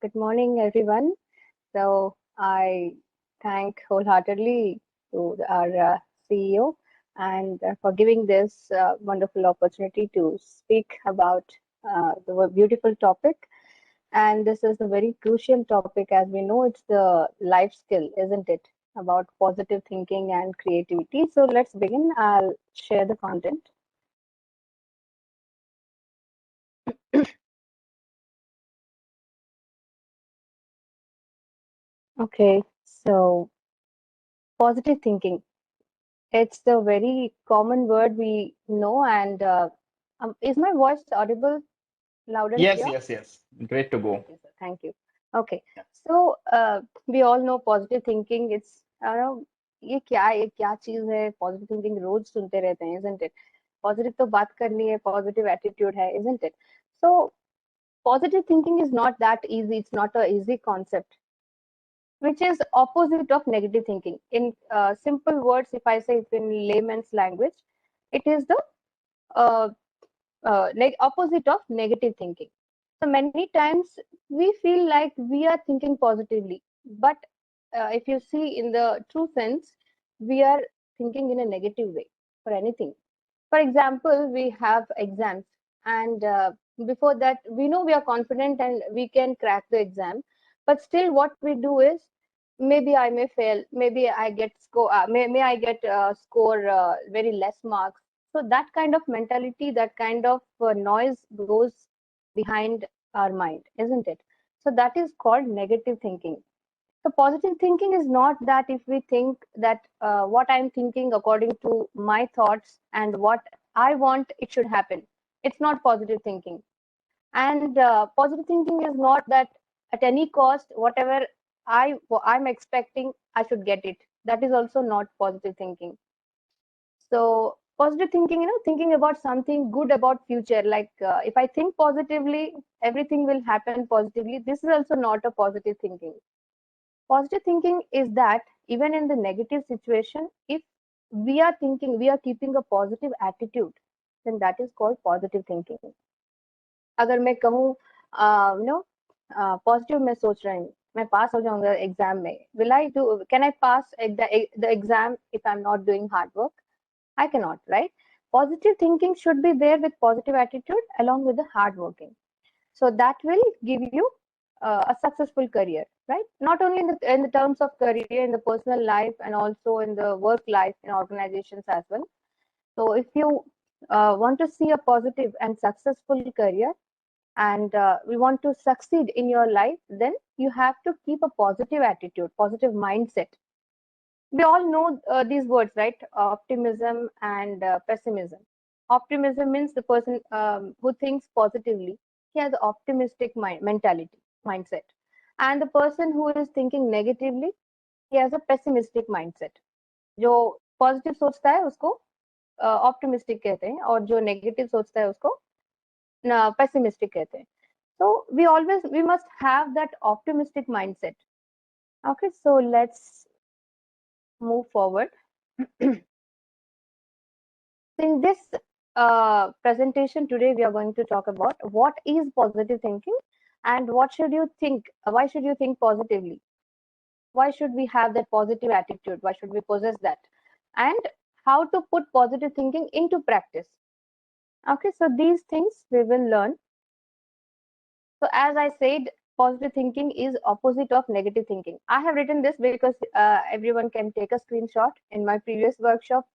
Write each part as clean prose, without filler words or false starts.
Good morning, everyone. So I thank wholeheartedly to our CEO and for giving this wonderful opportunity to speak about the beautiful topic. And this is a very crucial topic, as we know, it's the life skill, isn't it? About positive thinking and creativity. So let's begin. I'll share the content. Okay, so positive thinking. It's the very common word we know, and is my voice audible loud and Yes, clear? yes, yes. Great to go. Okay, sir. Thank you. Okay, so we all know positive thinking. It's ये क्या चीज है? Positive thinking रोज सुनते रहते हैं, isn't it? Positive तो बात करनी है, positive attitude है, isn't it? So positive thinking is not that easy. It's not a easy concept, which is opposite of negative thinking. In simple words, if I say it in layman's language, it is the uh, opposite of negative thinking. So many times we feel like we are thinking positively, but if you see in the true sense, we are thinking in a negative way for anything. For example, we have exams, and before that, we know we are confident and we can crack the exam. But still, what we do is maybe I may fail, maybe I get may I get score very less marks. So that kind of mentality, that kind of noise goes behind our mind, isn't it? So that is called negative thinking. So positive thinking is not that if we think that what I'm thinking according to my thoughts and what I want, it should happen. It's not positive thinking. And positive thinking is not that at any cost, whatever I'm expecting, I should get it. That is also not positive thinking. So positive thinking, thinking about something good about future. Like if I think positively, everything will happen positively. This is also not a positive thinking. Positive thinking is that even in the negative situation, if we are thinking, we are keeping a positive attitude, then that is called positive thinking. अगर मैं कहूँ know positive मैं सोच रही हूँ मैं पास हो जाऊंगा एग्जाम में will I do can I pass the exam if I am not doing hard work I cannot, right? Positive thinking should be there with positive attitude along with the hard working. So that will give you a successful career, right? Not only in the terms of career, in the personal life, and also in the work life in organizations as well. So if you want to see a positive and successful career, and we want to succeed in your life, then you have to keep a positive attitude, positive mindset. We all know these words, right? Optimism and pessimism. Optimism means the person who thinks positively. He has optimistic mentality, mindset. And the person who is thinking negatively, he has a pessimistic mindset. जो positive सोचता है उसको optimistic कहते हैं और जो negative सोचता है उसको पेसिमिस्टिक कहते हैं. So we must have that optimistic mindset. Okay, so let's move forward. In this presentation today, we are going to talk about what is positive thinking and what should you think, why should you think positively? Why should we have that positive attitude? Why should we possess that? And how to put positive thinking into practice. Okay, so these things we will learn. So as I said, positive thinking is opposite of negative thinking. I have written this because everyone can take a screenshot. In my previous workshop,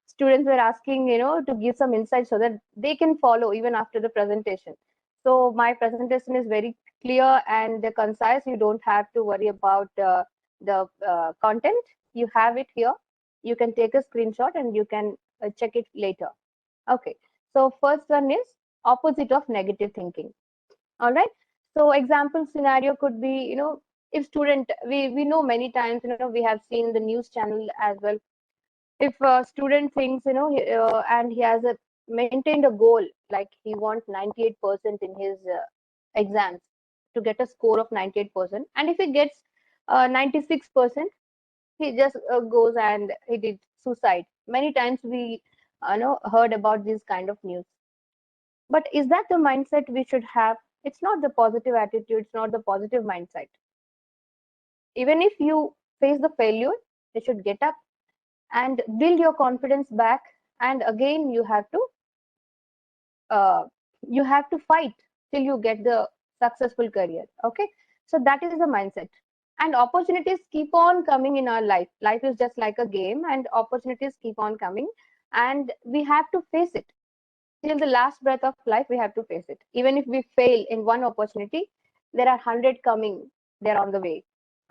students were asking, to give some insight so that they can follow even after the presentation. So my presentation is very clear and concise. You don't have to worry about the content. You have it here. You can take a screenshot and you can check it later. Okay. So first one is opposite of negative thinking. All right. So example scenario could be, if student, we know many times, we have seen the news channel as well. If a student thinks, and he has maintained a goal, like he wants 98% in his exams to get a score of 98%. And if he gets 96%, he just goes and he did suicide. Many times we heard about this kind of news. But is that the mindset we should have? It's not the positive attitude, it's not the positive mindset. Even if you face the failure, you should get up and build your confidence back. And again, uh, you have to fight till you get the successful career. Okay, so that is the mindset. And opportunities keep on coming in our life. Life is just like a game, and opportunities keep on coming, and we have to face it till the last breath of life. We have to face it. Even if we fail in one opportunity, there are 100 coming there on the way.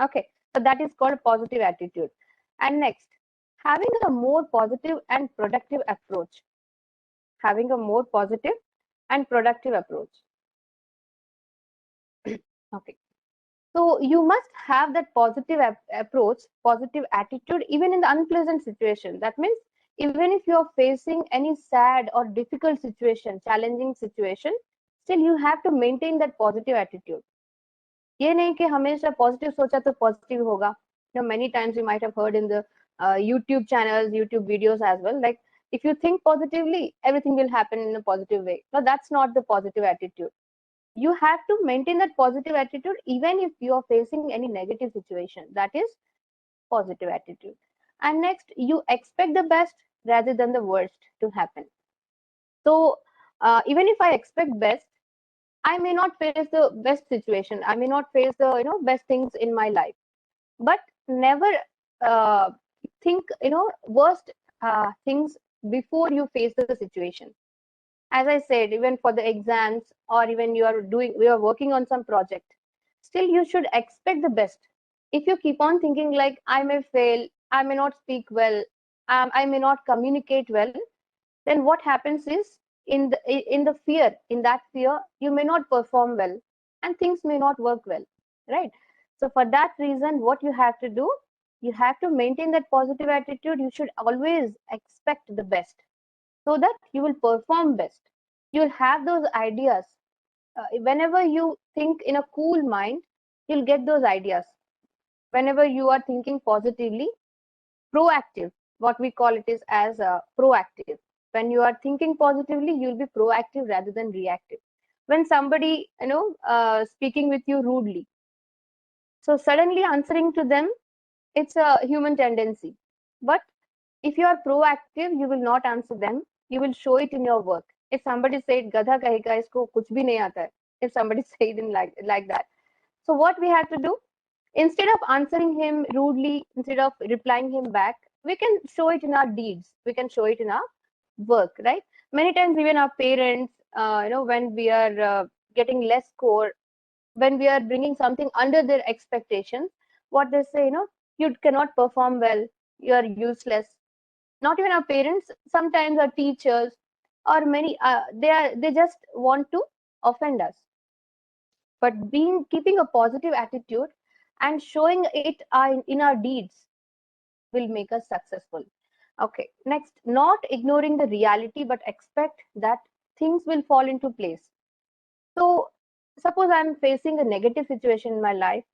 Okay, so that is called positive attitude. And next, having a more positive and productive approach. Having a more positive and productive approach. Okay, so you must have that positive approach, positive attitude, even in the unpleasant situation. That means even if you're facing any sad or difficult situation, challenging situation, still you have to maintain that positive attitude. ये नहीं कि हमेशा positive सोचा तो positive होगा. Many times you might have heard in the YouTube channels, YouTube videos as well, like if you think positively, everything will happen in a positive way. No, that's not the positive attitude. You have to maintain that positive attitude even if you are facing any negative situation. That is positive attitude. And next, you expect the best rather than the worst to happen. So even if I expect best, I may not face the best situation. I may not face the best things in my life. But never uh, think worst things before you face the situation. As I said, even for the exams, or even you are working on some project, still you should expect the best. If you keep on thinking like I may fail, I may not speak well, I may not communicate well, then what happens is in that fear, you may not perform well and things may not work well, right? So for that reason, what you have to do, you have to maintain that positive attitude. You should always expect the best so that you will perform best. You'll have those ideas. Whenever you think in a cool mind, you'll get those ideas. Whenever you are thinking positively, proactive, what we call it is as proactive. When you are thinking positively, you'll be proactive rather than reactive. When somebody, speaking with you rudely, so suddenly answering to them, it's a human tendency. But if you are proactive, you will not answer them. You will show it in your work. If somebody said, "Gadha kahega, isko kuch bhi nahi aata hai," if somebody said in like that, so what we have to do, instead of answering him rudely, instead of replying him back, we can show it in our deeds. We can show it in our work, right? Many times, even our parents, when we are getting less score, when we are bringing something under their expectations, what they say, you cannot perform well, you are useless. Not even our parents, sometimes our teachers, or many, they just want to offend us. But keeping a positive attitude and showing it in our deeds will make us successful. Okay, next, not ignoring the reality but expect that things will fall into place. So suppose I'm facing a negative situation in my life,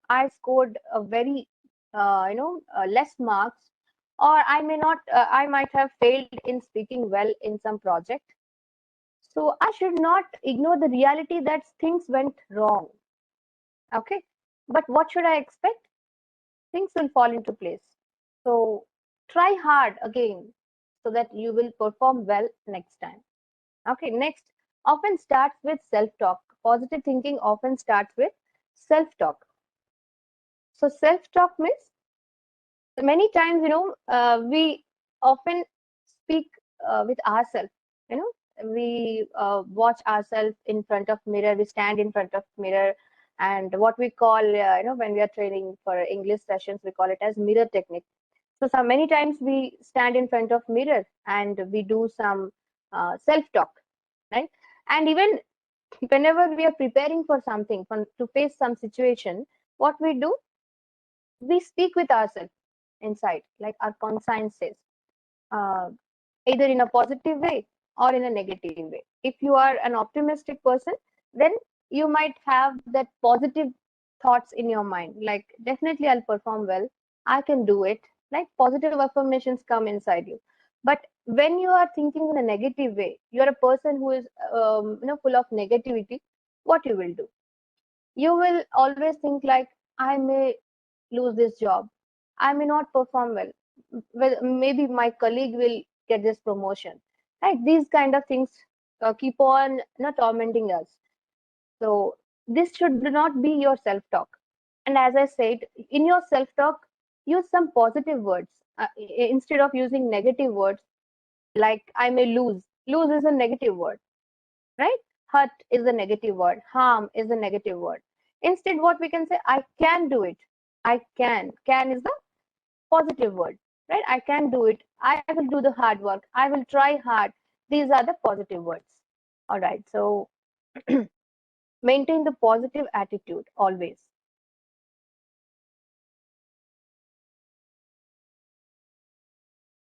I scored a very less marks, or I might have failed in speaking well in some project. So I should not ignore the reality that things went wrong. Okay, but what should I expect? Things will fall into place. So try hard again so that you will perform well next time. Okay, next, often starts with self-talk. Positive thinking often starts with self-talk. So self-talk means many times, we often speak with ourselves. You know, we watch ourselves in front of mirror. We stand in front of mirror, and what we call, when we are training for English sessions, we call it as mirror technique. So many times we stand in front of mirror and we do some self-talk, right? And even whenever we are preparing for something, to face some situation, what we do, we speak with ourselves inside, like our conscience says, uh, either in a positive way or in a negative way. If you are an optimistic person, then you might have that positive thoughts in your mind, like definitely I'll perform well, I can do it, like positive affirmations come inside you. But when you are thinking in a negative way, you're a person who is full of negativity, what you will do? You will always think like, I may lose this job, I may not perform well, maybe my colleague will get this promotion, right? These kind of things keep on tormenting us. So this should not be your self talk. And as I said, in your self talk, use some positive words instead of using negative words like I may lose. Lose is a negative word, right? Hurt is a negative word. Harm is a negative word. Instead, what we can say, I can do it. I can. Can is the positive word, right? I can do it. I will do the hard work. I will try hard. These are the positive words. All right. So maintain the positive attitude always.